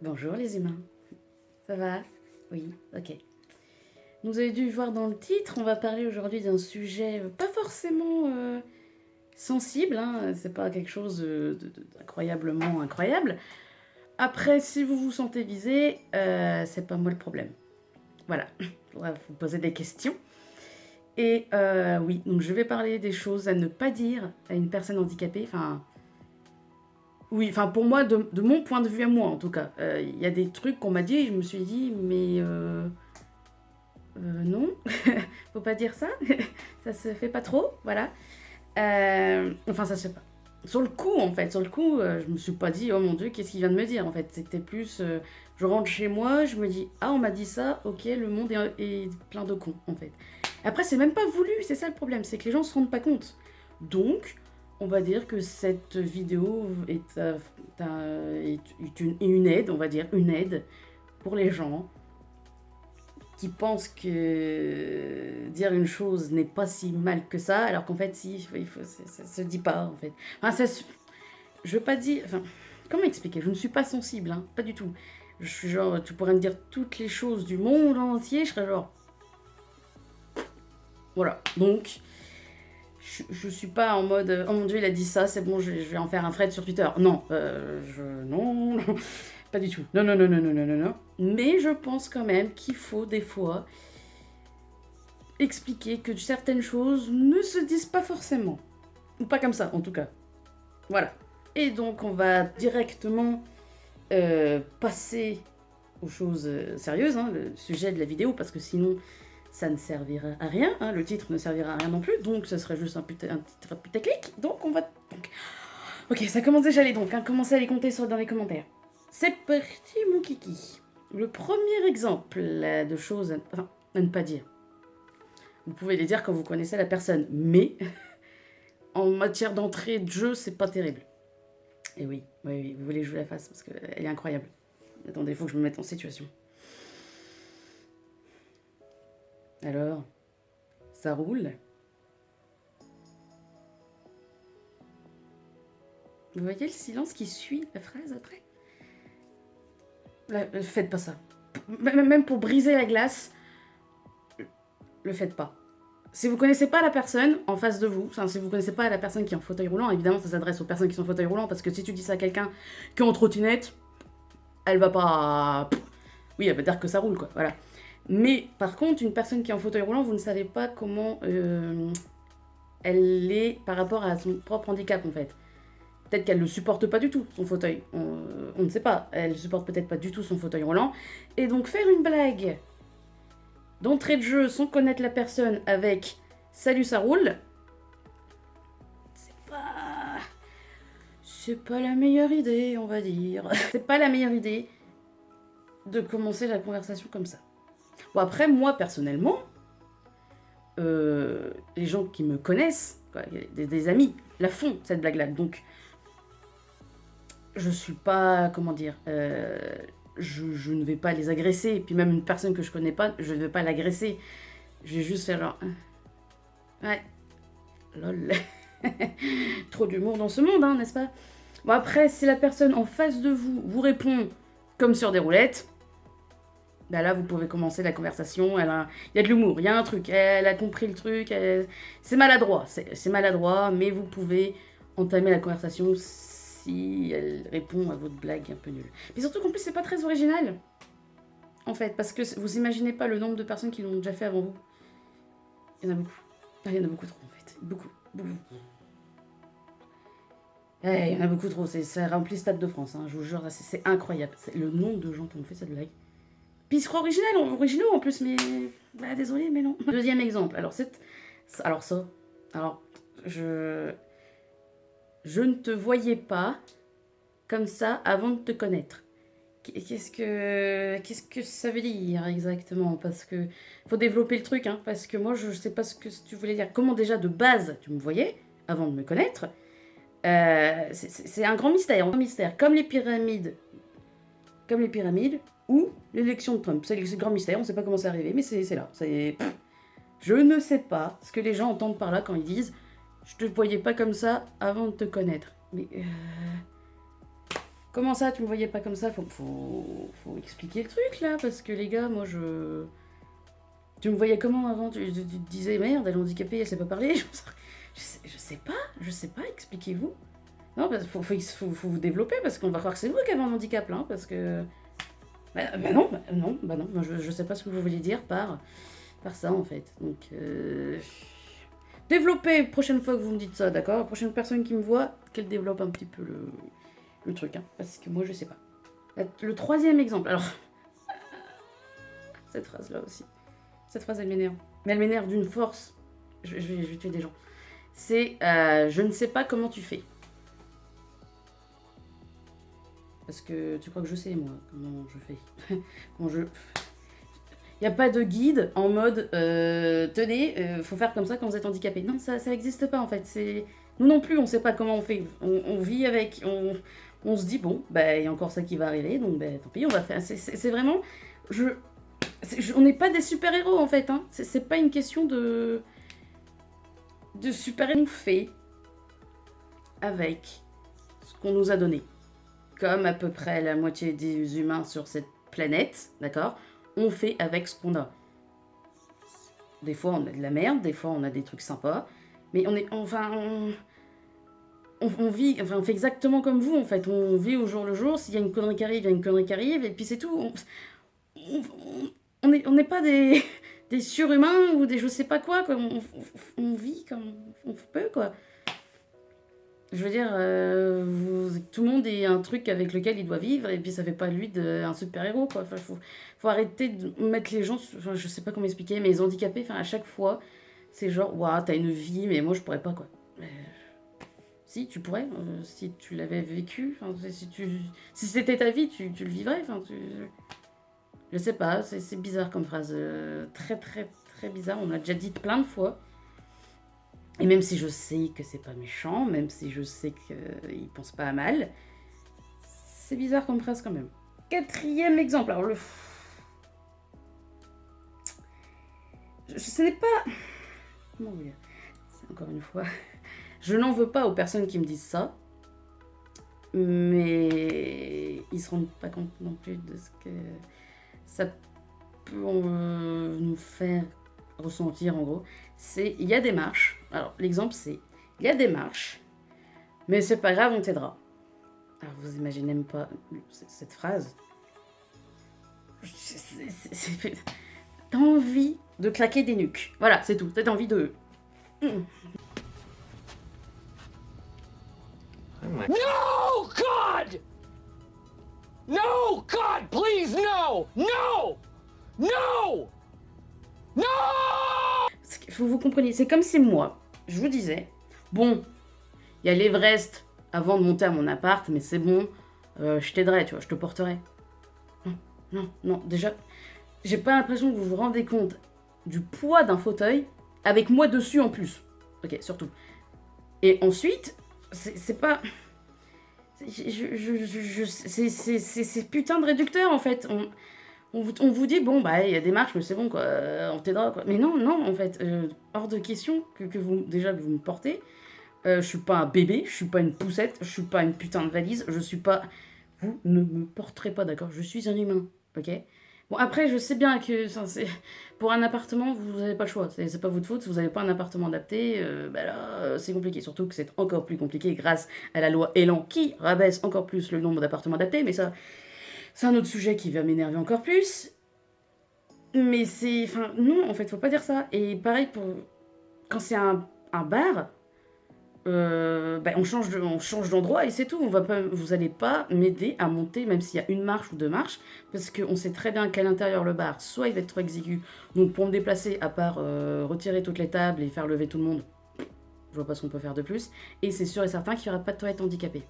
Bonjour les humains, ça va? Oui, ok. Donc, vous avez dû voir dans le titre, on va parler aujourd'hui d'un sujet pas forcément sensible, hein, c'est pas quelque chose d'incroyablement incroyable. Après, si vous vous sentez visé, c'est pas moi le problème. Voilà, on va vous poser des questions. Et oui, donc je vais parler des choses à ne pas dire à une personne handicapée, enfin... Oui, enfin pour moi, de mon point de vue à moi en tout cas, il y a des trucs qu'on m'a dit et je me suis dit, mais non, faut pas dire ça, ça se fait pas trop, voilà. Enfin, ça se fait pas. Sur le coup, en fait, sur le coup, je me suis pas dit, oh mon dieu, qu'est-ce qu'il vient de me dire, en fait. C'était plus, je rentre chez moi, je me dis, ah, on m'a dit ça, ok, le monde est plein de cons, en fait. Après, c'est même pas voulu, c'est ça le problème, c'est que les gens se rendent pas compte. Donc, on va dire que cette vidéo est une aide, on va dire, une aide pour les gens qui pensent que dire une chose n'est pas si mal que ça, alors qu'en fait, si, ça se dit pas, en fait. Enfin, je veux pas dire... Enfin, comment expliquer? Je ne suis pas sensible, hein, pas du tout. Je suis genre, tu pourrais me dire toutes les choses du monde entier, je serais genre... Voilà, donc... Je suis pas en mode, oh mon dieu, il a dit ça, c'est bon, je vais en faire un thread sur Twitter. Non, non, non, pas du tout. Non, non, non, non, non, non, non, non. Mais je pense quand même qu'il faut des fois expliquer que certaines choses ne se disent pas forcément. Ou pas comme ça, en tout cas. Voilà. Et donc, on va directement passer aux choses sérieuses, hein, le sujet de la vidéo, parce que sinon, ça ne servira à rien. Hein, le titre ne servira à rien non plus, donc ça serait juste un titre putaclic. Donc, on va... Donc... Ok, ça commence déjà les donc. Hein, commencez à les compter dans les commentaires. C'est parti, mon kiki. Le premier exemple de choses à ne pas dire. Vous pouvez les dire quand vous connaissez la personne, mais en matière d'entrée de jeu, c'est pas terrible. Et oui, oui, oui, vous voulez que je vous la fasse parce qu'elle est incroyable. Attendez, il faut que je me mette en situation. Alors, ça roule. Vous voyez le silence qui suit la phrase après? Là, faites pas ça. Même pour briser la glace, le faites pas. Si vous connaissez pas la personne en face de vous, enfin si vous connaissez pas la personne qui est en fauteuil roulant, évidemment ça s'adresse aux personnes qui sont en fauteuil roulant, parce que si tu dis ça à quelqu'un qui est en trottinette, elle va pas... Oui, elle va dire que ça roule, quoi, voilà. Mais par contre, une personne qui est en fauteuil roulant, vous ne savez pas comment elle est par rapport à son propre handicap, en fait. Peut-être qu'elle ne supporte pas du tout, son fauteuil. On ne sait pas. Elle ne supporte peut-être pas du tout son fauteuil roulant. Et donc faire une blague d'entrée de jeu sans connaître la personne avec « Salut, ça roule », c'est pas la meilleure idée, on va dire. C'est pas la meilleure idée de commencer la conversation comme ça. Bon, après, moi, personnellement, les gens qui me connaissent, quoi, des amis, la font, cette blague-là. Donc, je suis pas, comment dire, je ne vais pas les agresser. Et puis même une personne que je connais pas, je ne vais pas l'agresser. Je vais juste faire genre... Ouais, lol. Trop d'humour dans ce monde, hein, n'est-ce pas? Bon, après, si la personne en face de vous vous répond comme sur des roulettes, bah là, vous pouvez commencer la conversation. Il y a de l'humour, il y a un truc. Elle a compris le truc. C'est maladroit. C'est maladroit, mais vous pouvez entamer la conversation si elle répond à votre blague un peu nulle. Mais surtout qu'en plus, c'est pas très original. En fait, parce que vous imaginez pas le nombre de personnes qui l'ont déjà fait avant vous. Il y en a beaucoup. Il y en a beaucoup trop, en fait. Beaucoup. Beaucoup. Il y en a beaucoup trop. Ça remplit le Stade de France. Hein, je vous jure, c'est incroyable. Le nombre de gens qui ont fait cette blague. Puis ils seront originaux en plus, mais... Bah, désolé, mais non. Deuxième exemple. Alors, je ne te voyais pas comme ça avant de te connaître. Qu'est-ce que ça veut dire exactement? Parce que faut développer le truc, hein, parce que moi, je sais pas ce que tu voulais dire. Comment déjà, de base, tu me voyais avant de me connaître? C'est un grand mystère. Comme les pyramides ou l'élection de Trump. C'est le grand mystère, on ne sait pas comment c'est arrivé, mais c'est là. Je ne sais pas ce que les gens entendent par là quand ils disent « Je te voyais pas comme ça avant de te connaître ». Mais Comment ça, tu me voyais pas comme ça? Faut expliquer le truc là, parce que les gars, moi je. Tu me voyais comment avant? Tu te disais merde, elle est handicapée, elle sait pas parler? Je sais pas, expliquez-vous. Non, parce qu'il faut vous développer, parce qu'on va croire que c'est vous qui avez un handicap là, hein, parce que. Non, je sais pas ce que vous voulez dire par ça en fait. Donc. Développez prochaine fois que vous me dites ça, d'accord? La prochaine personne qui me voit, qu'elle développe un petit peu le truc, hein, parce que moi je sais pas. Le troisième exemple, alors. Cette phrase là aussi. Cette phrase elle m'énerve. Mais elle m'énerve d'une force. Je vais tuer des gens. C'est je ne sais pas comment tu fais. Parce que tu crois que je sais, moi, comment je fais. Comment je. Il n'y a pas de guide en mode tenez, faut faire comme ça quand vous êtes handicapé. Non, ça n'existe pas en fait. Nous non plus, on ne sait pas comment on fait. On vit avec. On se dit, bon, bah, il y a encore ça qui va arriver, donc bah, tant pis, on va faire. C'est vraiment. On n'est pas des super-héros en fait. Hein. C'est pas une question de super-héros fait avec ce qu'on nous a donné. Comme à peu près la moitié des humains sur cette planète, d'accord? On fait avec ce qu'on a. Des fois, on a de la merde, des fois, on a des trucs sympas, mais on est, enfin, on vit, enfin, on fait exactement comme vous, en fait. On vit au jour le jour. S'il y a une connerie qui arrive, il y a une connerie qui arrive, et puis c'est tout. On n'est pas des, des surhumains ou des je sais pas quoi. On vit comme on peut, quoi. Je veux dire, tout le monde est un truc avec lequel il doit vivre, et puis ça fait pas de lui un super-héros, quoi. Enfin, faut arrêter de mettre les gens, enfin, je sais pas comment expliquer, mais les handicapés, enfin, à chaque fois, c'est genre, waouh, t'as une vie, mais moi je pourrais pas, quoi. Si, tu pourrais, si tu l'avais vécu, enfin, si c'était ta vie, tu le vivrais, enfin, je sais pas, c'est bizarre comme phrase, très très très bizarre, on l'a déjà dit plein de fois. Et même si je sais que c'est pas méchant, même si je sais qu'il pense pas à mal, c'est bizarre comme phrase quand même. Quatrième exemple, alors ce n'est pas... Comment vous dire? C'est encore une fois... Je n'en veux pas aux personnes qui me disent ça, mais ils se rendent pas compte non plus de ce que ça peut nous faire ressentir en gros. Il y a des marches. Alors l'exemple c'est, il y a des marches, mais c'est pas grave, on t'aidera. Alors vous imaginez même pas cette phrase. T'as envie de claquer des nuques. Voilà, c'est tout. T'as envie de... No, God! No, God, please, no! No! No! No! Faut que vous compreniez, c'est comme si moi, je vous disais, bon, il y a l'Everest avant de monter à mon appart, mais c'est bon, je t'aiderai, tu vois, je te porterai. Non, déjà, j'ai pas l'impression que vous vous rendez compte du poids d'un fauteuil avec moi dessus en plus. Ok, surtout. Et ensuite, c'est pas... C'est putain de réducteur en fait. On vous dit, bon, bah, il y a des marches, mais c'est bon, quoi, on t'aidera, quoi. Mais non, en fait, hors de question que vous me portez. Je suis pas un bébé, je suis pas une poussette, je suis pas une putain de valise, je suis pas... Vous ne me porterez pas, d'accord? Je suis un humain, ok? Bon, après, je sais bien que pour un appartement, vous n'avez pas le choix. C'est pas votre faute, si vous n'avez pas un appartement adapté, bah là, c'est compliqué. Surtout que c'est encore plus compliqué grâce à la loi Elan qui rabaisse encore plus le nombre d'appartements adaptés, mais ça... C'est un autre sujet qui va m'énerver encore plus. Mais c'est... Enfin, non, en fait, faut pas dire ça. Et pareil, quand c'est un bar, on change d'endroit et c'est tout. Vous allez pas m'aider à monter, même s'il y a une marche ou deux marches, parce qu'on sait très bien qu'à l'intérieur, le bar, soit il va être trop exigu. Donc pour me déplacer, à part retirer toutes les tables et faire lever tout le monde, je vois pas ce qu'on peut faire de plus. Et c'est sûr et certain qu'il y aura pas de toilette handicapée.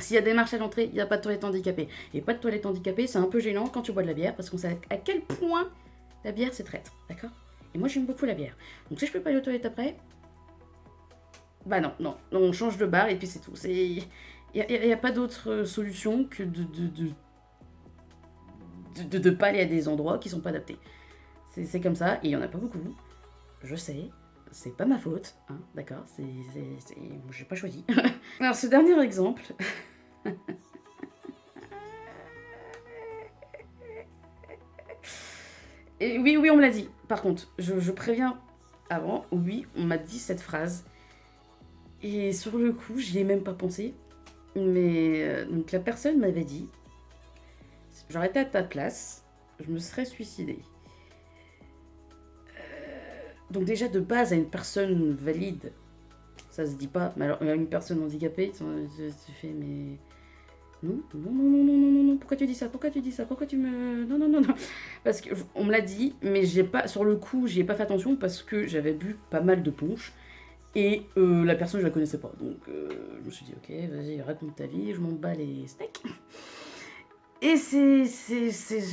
S'il y a des marches à l'entrée, il n'y a pas de toilette handicapée. Et pas de toilette handicapée, c'est un peu gênant quand tu bois de la bière, parce qu'on sait à quel point la bière c'est traître, d'accord? Et moi j'aime beaucoup la bière. Donc si je peux pas aller aux toilettes après, bah non, on change de bar et puis c'est tout. Il n'y a pas d'autre solution que de pas aller à des endroits qui sont pas adaptés. C'est comme ça, et il y en a pas beaucoup. Je sais, c'est pas ma faute, hein, d'accord? J'ai pas choisi. Alors ce dernier exemple... Et oui, oui, on me l'a dit. Par contre, je préviens avant, oui, on m'a dit cette phrase. Et sur le coup, j'y ai même pas pensé. Mais donc la personne m'avait dit, j'aurais été à ta place, je me serais suicidée. Donc déjà de base à une personne valide, ça se dit pas. Mais alors à une personne handicapée, tu fais mais non, non, non, non, non, non, non, non, pourquoi tu dis ça? Pourquoi tu dis ça? Pourquoi tu me... Non, non, non, non. Parce qu'on me l'a dit, mais j'ai pas, sur le coup, j'y ai pas fait attention parce que j'avais bu pas mal de punch. Et la personne, je la connaissais pas. Donc je me suis dit, ok, vas-y, raconte ta vie, je m'en bats les steaks. Et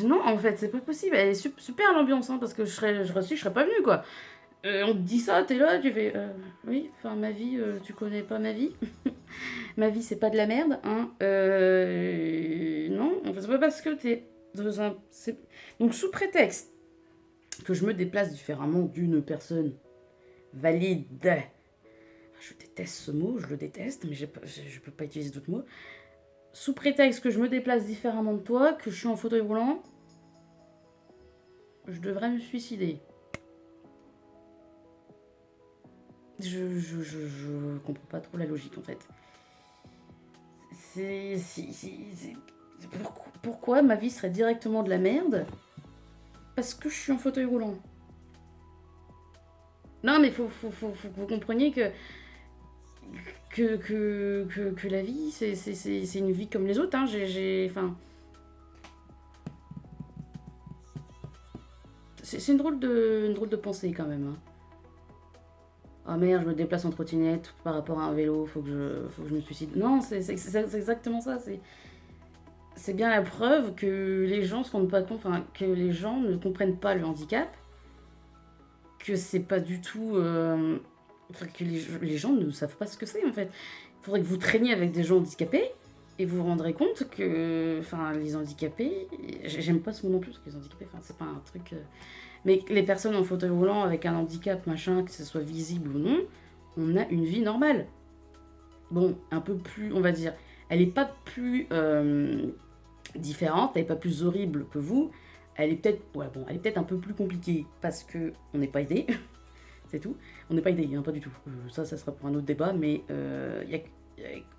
non, en fait, c'est pas possible. Elle est super l'ambiance, hein, parce que je serais pas venue, quoi. On te dit ça, t'es là, tu fais, oui, enfin, ma vie, tu connais pas ma vie. Ma vie, c'est pas de la merde, hein. Non, c'est pas parce que t'es dans un... Donc, sous prétexte que je me déplace différemment d'une personne valide... Je déteste ce mot, je le déteste, mais je peux pas utiliser d'autres mots. Sous prétexte que je me déplace différemment de toi, que je suis en fauteuil roulant, je devrais me suicider. Je comprends pas trop la logique en fait. Pourquoi ma vie serait directement de la merde parce que je suis en fauteuil roulant? Non mais faut que vous compreniez que la vie c'est une vie comme les autres, hein. Enfin, c'est une drôle de pensée quand même, hein. Oh merde, je me déplace en trottinette par rapport à un vélo, faut que je me suicide. Non, c'est exactement ça. C'est bien la preuve que les gens se rendent pas compte, enfin, que les gens ne comprennent pas le handicap, que c'est pas du tout. Enfin, que les gens ne savent pas ce que c'est en fait. Il faudrait que vous traîniez avec des gens handicapés et vous vous rendrez compte que. Enfin, les handicapés. J'aime pas ce mot non plus parce que les handicapés, enfin, c'est pas un truc. Mais les personnes en fauteuil roulant avec un handicap, machin, que ce soit visible ou non, on a une vie normale. Bon, un peu plus, on va dire, elle n'est pas plus différente, elle n'est pas plus horrible que vous. Elle est peut-être, ouais, bon, elle est peut-être un peu plus compliquée parce que on n'est pas aidé, c'est tout. On n'est pas aidé, hein, pas du tout. Ça sera pour un autre débat, mais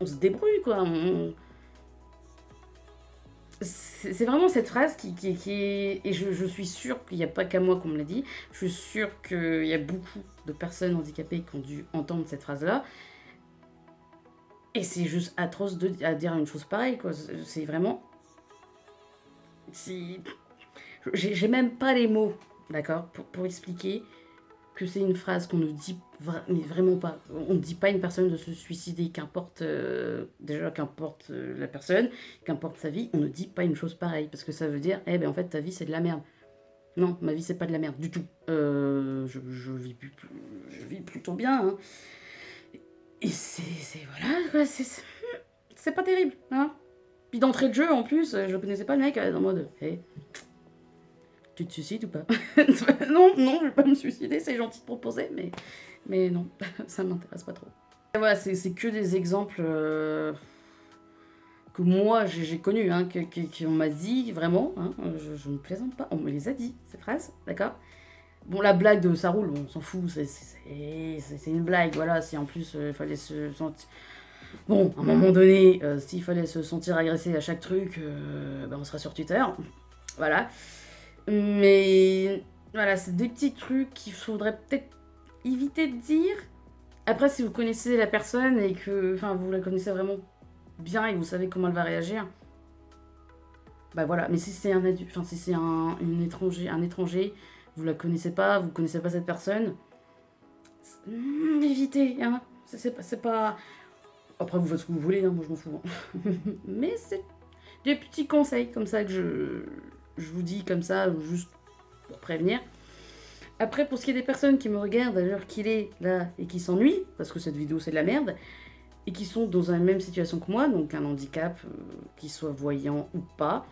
on se débrouille, quoi. C'est vraiment cette phrase qui est... Et je suis sûre qu'il n'y a pas qu'à moi qu'on me l'a dit. Je suis sûre qu'il y a beaucoup de personnes handicapées qui ont dû entendre cette phrase-là. Et c'est juste atroce à dire une chose pareille, quoi. C'est vraiment... J'ai même pas les mots, d'accord, pour expliquer que c'est une phrase qu'on ne dit mais vraiment pas. On ne dit pas à une personne de se suicider, qu'importe déjà qu'importe la personne, qu'importe sa vie, on ne dit pas une chose pareille parce que ça veut dire en fait ta vie c'est de la merde. Non, ma vie c'est pas de la merde du tout. Je vis plutôt bien, hein. Et c'est voilà quoi, c'est pas terrible, hein. Puis d'entrée de jeu en plus, je connaissais pas le mec en mode hey, tu te suicides ou pas? Non, je vais pas me suicider, c'est gentil de proposer, mais non, ça m'intéresse pas trop. Et voilà, c'est que des exemples que moi j'ai connus, hein, qu'on m'a dit vraiment, hein, je ne plaisante pas, on me les a dit, ces phrases, d'accord? Bon, la blague de ça roule, on s'en fout, c'est une blague, voilà, si en plus il fallait se sentir... Bon, à un moment donné, s'il fallait se sentir agressé à chaque truc, on sera sur Twitter, voilà. Mais voilà, c'est des petits trucs qu'il faudrait peut-être éviter de dire. Après, si vous connaissez la personne et que vous la connaissez vraiment bien et que vous savez comment elle va réagir, bah voilà. Mais si c'est un adulte, si c'est un étranger, vous la connaissez pas, vous connaissez pas cette personne, évitez, hein. C'est pas... Après, vous faites ce que vous voulez, hein, moi je m'en fous. Hein. Mais c'est des petits conseils comme ça que je vous dis comme ça, juste pour prévenir. Après, pour ce qui est des personnes qui me regardent à l'heure qu'il est là et qui s'ennuient, parce que cette vidéo c'est de la merde, et qui sont dans la même situation que moi, donc un handicap, qu'ils soient voyants ou pas,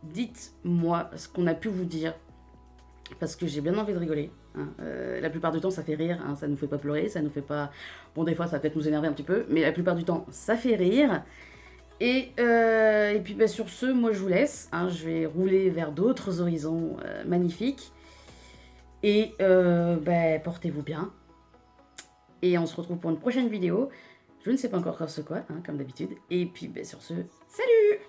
dites-moi ce qu'on a pu vous dire, parce que j'ai bien envie de rigoler. Hein. La plupart du temps ça fait rire, hein, ça nous fait pas pleurer, ça nous fait pas... Bon, des fois ça va peut-être nous énerver un petit peu, mais la plupart du temps ça fait rire. Et puis sur ce, moi je vous laisse, hein, je vais rouler vers d'autres horizons magnifiques. Et portez-vous bien. Et on se retrouve pour une prochaine vidéo. Je ne sais pas encore ce quoi, hein, comme d'habitude. Et puis sur ce, salut!